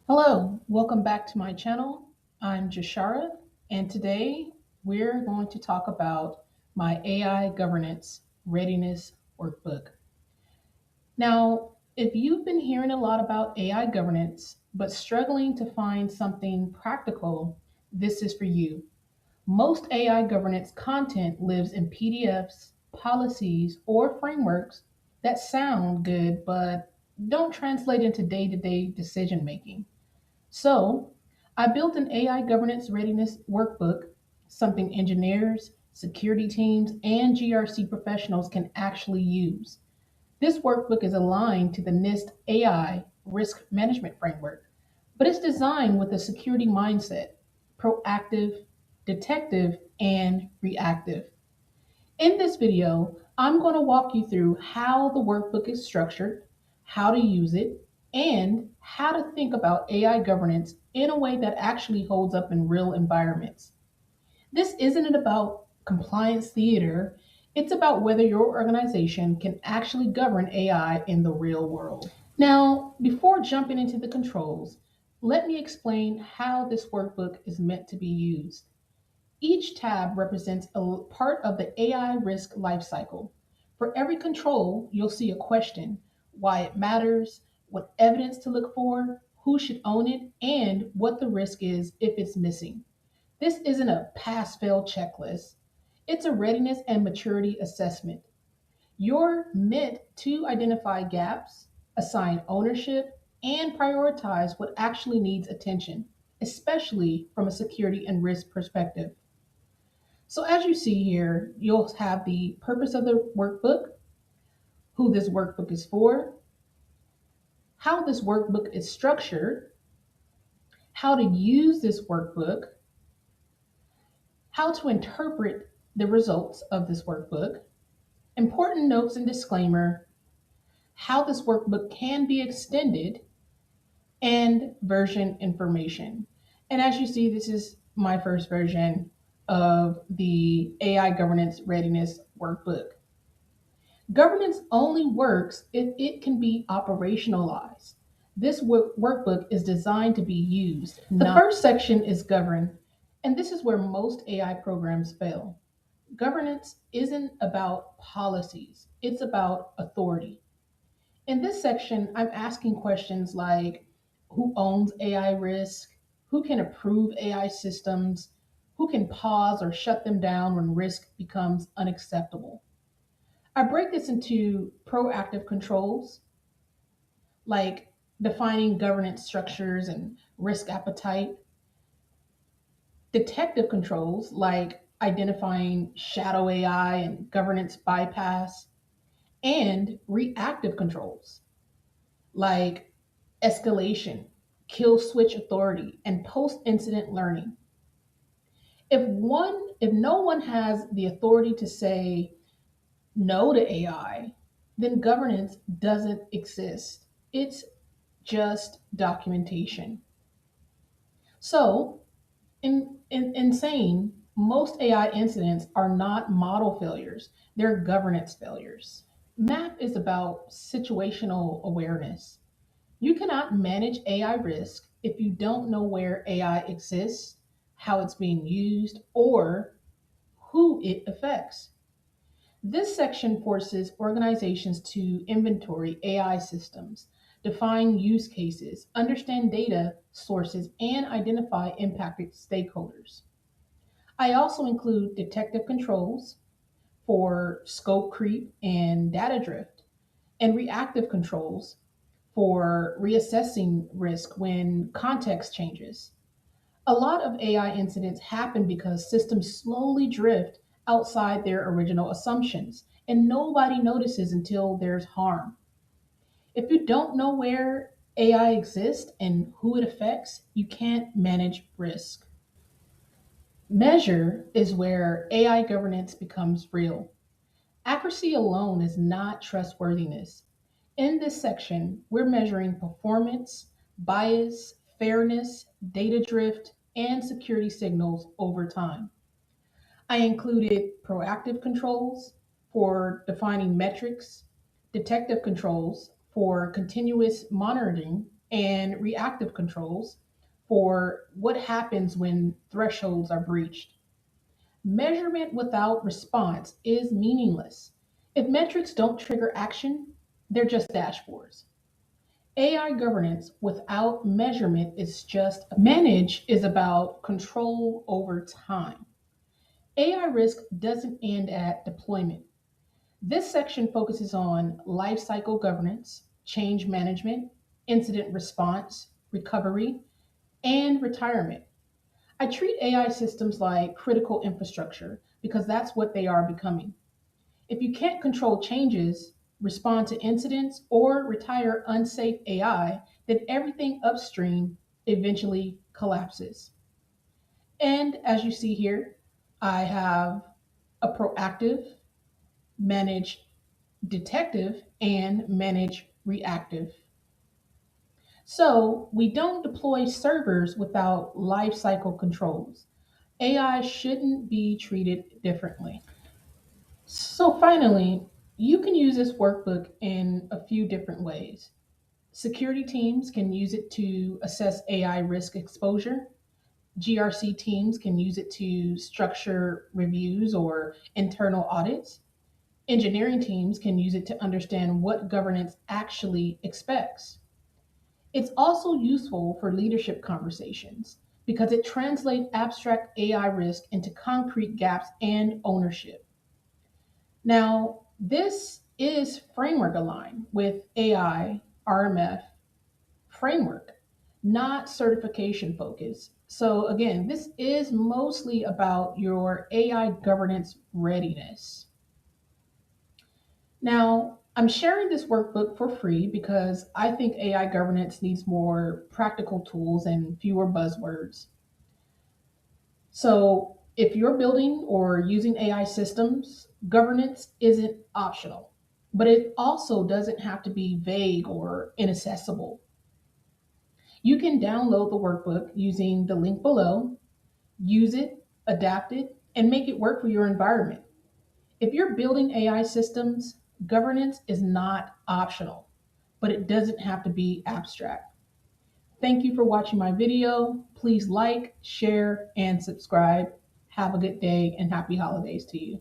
Hello, welcome back to my channel. I'm Jashara, and today we're going to talk about my AI governance readiness workbook. Now, if you've been hearing a lot about AI governance but struggling to find something practical, this is for you. Most AI governance content lives in PDFs, policies, or frameworks that sound good but don't translate into day to day decision making. So, I built an AI governance readiness workbook, something engineers, security teams, and GRC professionals can actually use. This workbook is aligned to the NIST AI risk management framework, but it's designed with a security mindset: proactive, detective, and reactive. In this video, I'm going to walk you through how the workbook is structured, how to use it, and how to think about AI governance in a way that actually holds up in real environments. This isn't about compliance theater, it's about whether your organization can actually govern AI in the real world. Now, before jumping into the controls, let me explain how this workbook is meant to be used. Each tab represents a part of the AI risk lifecycle. For every control, you'll see a question: why it matters, what evidence to look for, who should own it, and what the risk is if it's missing. This isn't a pass fail checklist, it's a readiness and maturity assessment. You're meant to identify gaps, assign ownership, and prioritize what actually needs attention, especially from a security and risk perspective. So as you see here, you'll have the purpose of the workbook, who this workbook is for, how this workbook is structured, how to use this workbook, how to interpret the results of this workbook, important notes and disclaimer, how this workbook can be extended, and version information. And as you see, this is my first version of the AI governance readiness workbook. Governance only works if it can be operationalized. This workbook is designed to be used. The first section is govern, and this is where most AI programs fail. Governance isn't about policies, it's about authority. In this section, I'm asking questions like: who owns AI risk? Who can approve AI systems? Who can pause or shut them down when risk becomes unacceptable? I break this into proactive controls, like defining governance structures and risk appetite, detective controls, like identifying shadow AI and governance bypass, and reactive controls, like escalation, kill switch authority, and post incident learning. If no one has the authority to say no to AI, then governance doesn't exist. It's just documentation. So, in saying, most AI incidents are not model failures, they're governance failures. MAP is about situational awareness. You cannot manage AI risk if you don't know where AI exists, how it's being used, or who it affects. This section forces organizations to inventory AI systems, define use cases, understand data sources, and identify impacted stakeholders. I also include detective controls for scope creep and data drift, and reactive controls for reassessing risk when context changes. A lot of AI incidents happen because systems slowly drift outside their original assumptions, and nobody notices until there's harm. If you don't know where AI exists and who it affects, you can't manage risk. Measure is where AI governance becomes real. Accuracy alone is not trustworthiness. In this section, we're measuring performance, bias, fairness, data drift, and security signals over time. I included proactive controls for defining metrics, detective controls for continuous monitoring, and reactive controls for what happens when thresholds are breached. Measurement without response is meaningless. If metrics don't trigger action, they're just dashboards. AI governance without measurement is just manage is about control over time. AI risk doesn't end at deployment. This section focuses on lifecycle governance, change management, incident response, recovery, and retirement. I treat AI systems like critical infrastructure because that's what they are becoming. If you can't control changes, respond to incidents, or retire unsafe AI, then everything upstream eventually collapses. And as you see here, I have a proactive, manage detective, and manage reactive. So we don't deploy servers without lifecycle controls. AI shouldn't be treated differently. So finally, you can use this workbook in a few different ways. Security teams can use it to assess AI risk exposure. GRC teams can use it to structure reviews or internal audits. Engineering teams can use it to understand what governance actually expects. It's also useful for leadership conversations because it translates abstract AI risk into concrete gaps and ownership. Now, this is framework aligned with AI RMF framework, not certification focus. So, again, this is mostly about your AI governance readiness. Now, I'm sharing this workbook for free because I think AI governance needs more practical tools and fewer buzzwords. So, if you're building or using AI systems, governance isn't optional, but it also doesn't have to be vague or inaccessible. You can download the workbook using the link below, use it, adapt it, and make it work for your environment. If you're building AI systems, governance is not optional, but it doesn't have to be abstract. Thank you for watching my video. Please like, share, and subscribe. Have a good day and happy holidays to you.